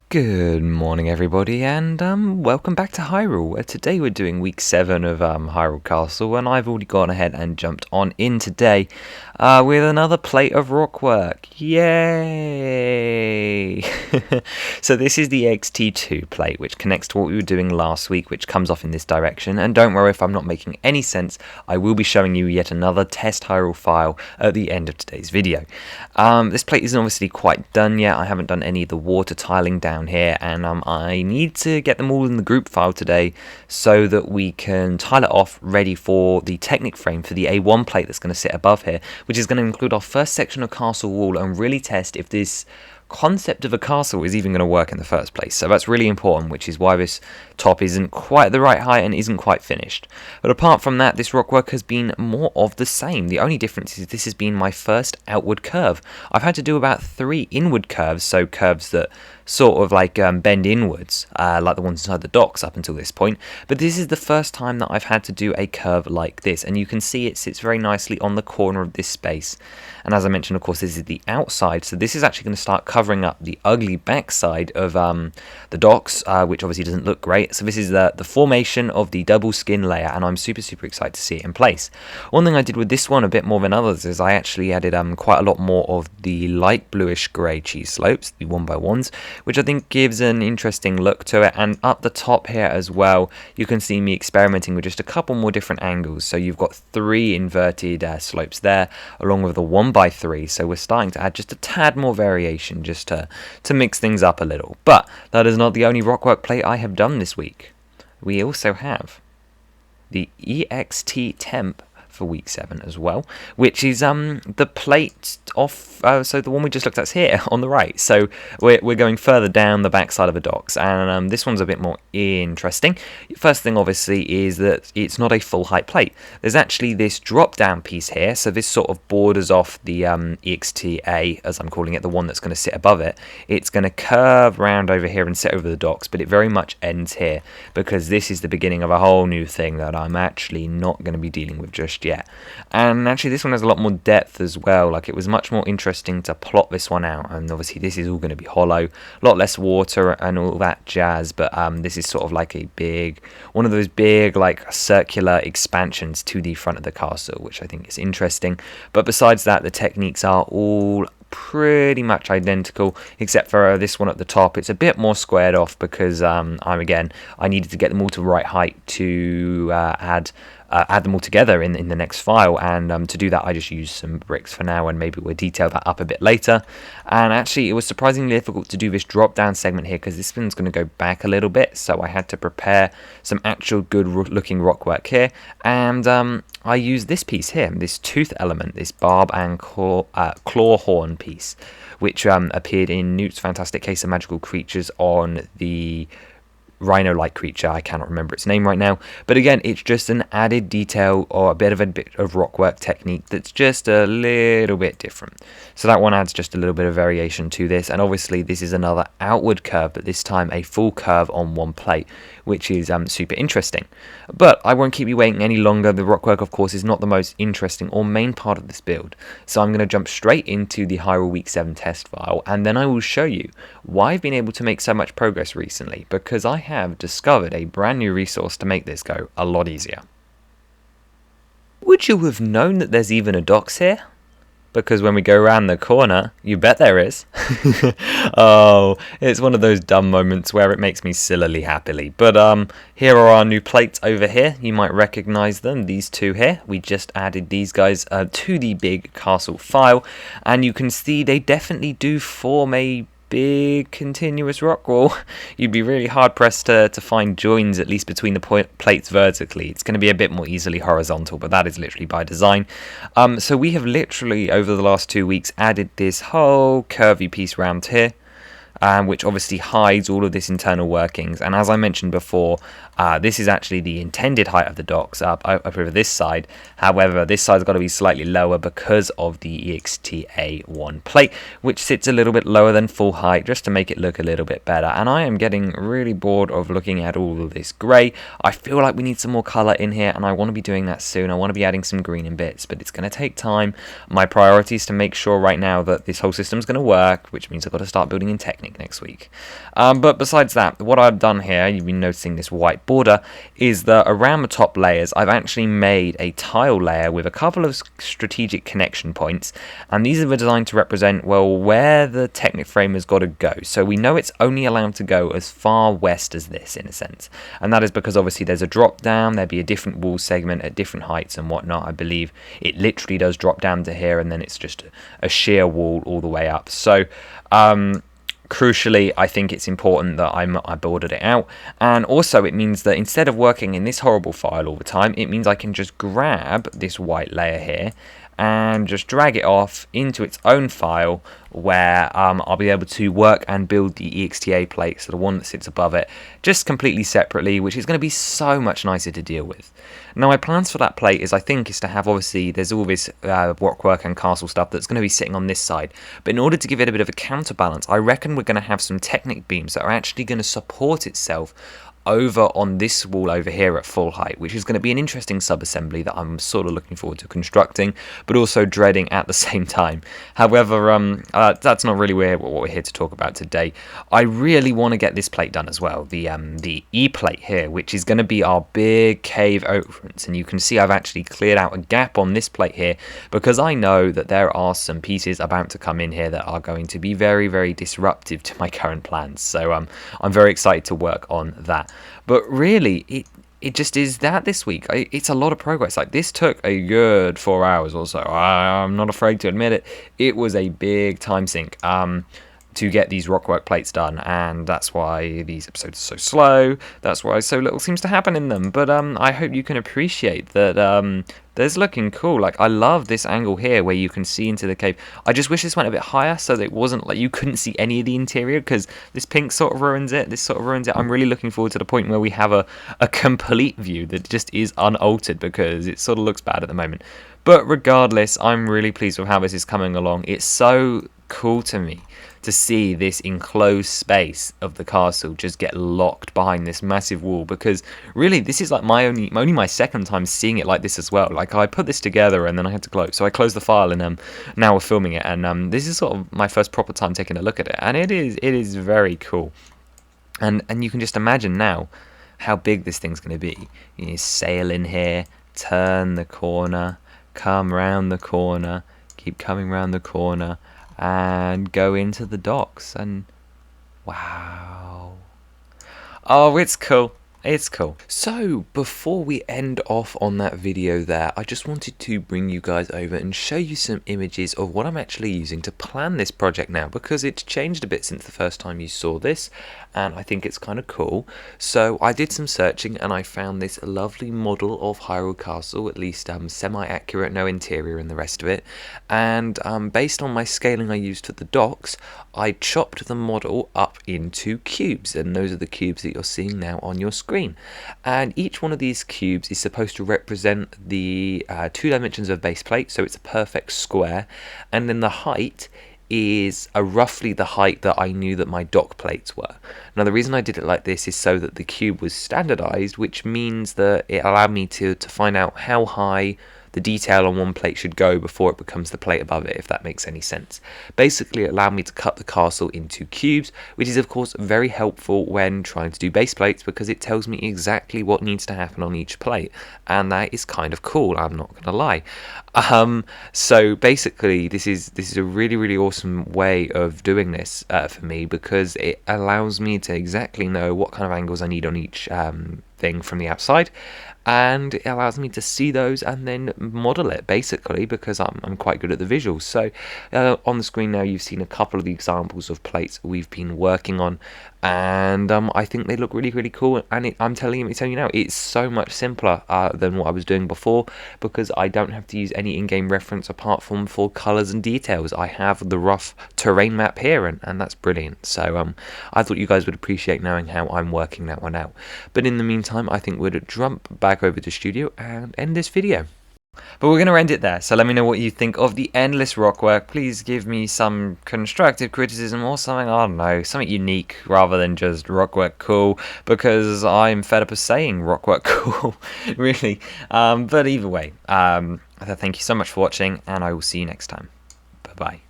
Good morning everybody and welcome back to Hyrule. Today we're doing week 7 of Hyrule Castle, and I've already gone ahead and jumped on in today with another plate of rockwork. Yay! So this is the XT2 plate, which connects to what we were doing last week, which comes off in this direction. And don't worry if I'm not making any sense, I will be showing you yet another test Hyrule file at the end of today's video. This plate isn't obviously quite done yet. I haven't done any of the water tiling down here, and I need to get them all in the group file today so that we can tile it off ready for the Technic frame for the A1 plate that's going to sit above here, which is going to include our first section of castle wall and really test if this concept of a castle is even going to work in the first place. So that's really important, which is why this top isn't quite the right height and isn't quite finished. But apart from that, this rockwork has been more of the same. The only difference is this has been my first outward curve. I've had to do about 3 inward curves, so curves that sort of like bend inwards, like the ones inside the docks up until this point. But this is the first time that I've had to do a curve like this, and you can see it sits very nicely on the corner of this space. And as I mentioned, of course, this is the outside, so this is actually going to start covering up the ugly backside of the docks, which obviously doesn't look great. So this is the formation of the double skin layer, and I'm super excited to see it in place. One thing I did with this one a bit more than others is I actually added quite a lot more of the light bluish grey cheese slopes, the 1x1s, which I think gives an interesting look to it. And up the top here as well, you can see me experimenting with just a couple more different angles. So you've got 3 inverted slopes there, along with the 1x3. So we're starting to add just a tad more variation, just to mix things up a little. But that is not the only rockwork plate I have done this week. We also have the EXT temp for week 7 as well, which is the plate off, so the one we just looked at here on the right. So we're going further down the back side of the docks, and this one's a bit more interesting. First thing obviously is that it's not a full height plate. There's actually this drop down piece here, so this sort of borders off the EXTA, as I'm calling it, the one that's going to sit above it. It's going to curve round over here and sit over the docks, but it very much ends here because this is the beginning of a whole new thing that I'm actually not going to be dealing with just yet. And actually this one has a lot more depth as well. Like, it was much more interesting to plot this one out, and obviously this is all going to be hollow, a lot less water and all that jazz, but this is sort of like one of those big like circular expansions to the front of the castle, which I think is interesting. But besides that, the techniques are all pretty much identical, except for this one at the top. It's a bit more squared off because I needed to get them all to the right height to add them all together in the next file, and to do that I just used some bricks for now, and maybe we'll detail that up a bit later. And actually it was surprisingly difficult to do this drop down segment here because this one's going to go back a little bit, so I had to prepare some actual good looking rockwork here, and I used this piece here, this tooth element, this barb and claw horn piece, which appeared in Newt's Fantastic Case of Magical Creatures on the rhino-like creature. I cannot remember its name right now, but again, it's just an added detail or a bit of rockwork technique that's just a little bit different. So that one adds just a little bit of variation to this, and obviously this is another outward curve, but this time a full curve on one plate, which is super interesting. But I won't keep you waiting any longer. The rockwork, of course, is not the most interesting or main part of this build, so I'm going to jump straight into the Hyrule Week 7 test file, and then I will show you why I've been able to make so much progress recently, because I have discovered a brand new resource to make this go a lot easier. Would you have known that there's even a docks here? Because when we go around the corner, you bet there is. Oh, it's one of those dumb moments where it makes me sillily happily. But here are our new plates over here. You might recognize them, these two here. We just added these guys to the big castle file, and you can see they definitely do form a big continuous rock wall. You'd be really hard pressed to find joins, at least between the plates vertically. It's going to be a bit more easily horizontal, but that is literally by design. So we have literally over the last 2 weeks added this whole curvy piece round here, which obviously hides all of this internal workings. And as I mentioned before, this is actually the intended height of the docks up over this side. However, this side's got to be slightly lower because of the EXTA1 plate, which sits a little bit lower than full height just to make it look a little bit better. And I am getting really bored of looking at all of this grey. I feel like we need some more colour in here, and I want to be doing that soon. I want to be adding some green in bits, but it's going to take time. My priority is to make sure right now that this whole system's going to work, which means I've got to start building in Technic Technic next week. But besides that, what I've done here, you've been noticing this white border, is that around the top layers I've actually made a tile layer with a couple of strategic connection points, and these are designed to represent, well, where the Technic frame has got to go. So we know it's only allowed to go as far west as this, in a sense, and that is because obviously there's a drop down, there'd be a different wall segment at different heights and whatnot. I believe it literally does drop down to here, and then it's just a sheer wall all the way up. So crucially, I think it's important that I bordered it out, and also it means that instead of working in this horrible file all the time, it means I can just grab this white layer here and just drag it off into its own file, where I'll be able to work and build the EXTA plate, so the one that sits above it, just completely separately, which is going to be so much nicer to deal with. Now, my plans for that plate is to have, obviously, there's all this rockwork and castle stuff that's going to be sitting on this side, but in order to give it a bit of a counterbalance, I reckon we're going to have some Technic beams that are actually going to support itself over on this wall over here at full height, which is going to be an interesting sub-assembly that I'm sort of looking forward to constructing, but also dreading at the same time. However, that's not really what we're here to talk about today. I really want to get this plate done as well, the E plate here, which is going to be our big cave entrance, and you can see I've actually cleared out a gap on this plate here because I know that there are some pieces about to come in here that are going to be very, very disruptive to my current plans. So I'm very excited to work on that. But really, it just is that this week. It's a lot of progress. Like, this took a good 4 hours or so. I'm not afraid to admit it. It was a big time sink to get these rockwork plates done, and that's why these episodes are so slow. That's why so little seems to happen in them. But I hope you can appreciate that there's looking cool. Like, I love this angle here where you can see into the cave. I just wish this went a bit higher so that it wasn't like you couldn't see any of the interior, because this pink sort of ruins it. This sort of ruins it. I'm really looking forward to the point where we have a complete view that just is unaltered, because it sort of looks bad at the moment. But regardless, I'm really pleased with how this is coming along. It's so cool to me to see this enclosed space of the castle just get locked behind this massive wall, because really this is like only my second time seeing it like this as well. Like, I put this together and then I had to close, so I closed the file, and now we're filming it, and this is sort of my first proper time taking a look at it, and it is very cool. And you can just imagine now how big this thing's going to be. You sail in here, turn the corner, come round the corner, keep coming round the corner, and go into the docks, and wow. Oh, it's cool. It's cool. So, before we end off on that video there, I just wanted to bring you guys over and show you some images of what I'm actually using to plan this project now, because it's changed a bit since the first time you saw this, and I think it's kind of cool. So, I did some searching and I found this lovely model of Hyrule Castle, at least semi-accurate, no interior and the rest of it, and based on my scaling I used for the docks, I chopped the model up into cubes, and those are the cubes that you're seeing now on your screen. And each one of these cubes is supposed to represent the 2 dimensions of base plate, so it's a perfect square, and then the height is roughly the height that I knew that my dock plates were. Now, the reason I did it like this is so that the cube was standardized, which means that it allowed me to find out how high the detail on one plate should go before it becomes the plate above it, if that makes any sense. Basically, it allowed me to cut the castle into cubes, which is of course very helpful when trying to do base plates, because it tells me exactly what needs to happen on each plate, and that is kind of cool, I'm not gonna lie. So basically, this is a really awesome way of doing this for me, because it allows me to exactly know what kind of angles I need on each thing from the outside, and it allows me to see those and then model it, basically, because I'm quite good at the visuals. So on the screen now you've seen a couple of the examples of plates we've been working on, and I think they look really cool, and I'm telling you now, it's so much simpler than what I was doing before, because I don't have to use any in-game reference apart from for colours and details. I have the rough terrain map here, and that's brilliant. So I thought you guys would appreciate knowing how I'm working that one out. But in the meantime, I think we'll jump back over to studio and end this video. But we're going to end it there, so let me know what you think of the endless rockwork. Please give me some constructive criticism or something, I don't know, something unique rather than just rockwork cool, because I'm fed up of saying rockwork cool, really. But either way, thank you so much for watching, and I will see you next time. Bye-bye.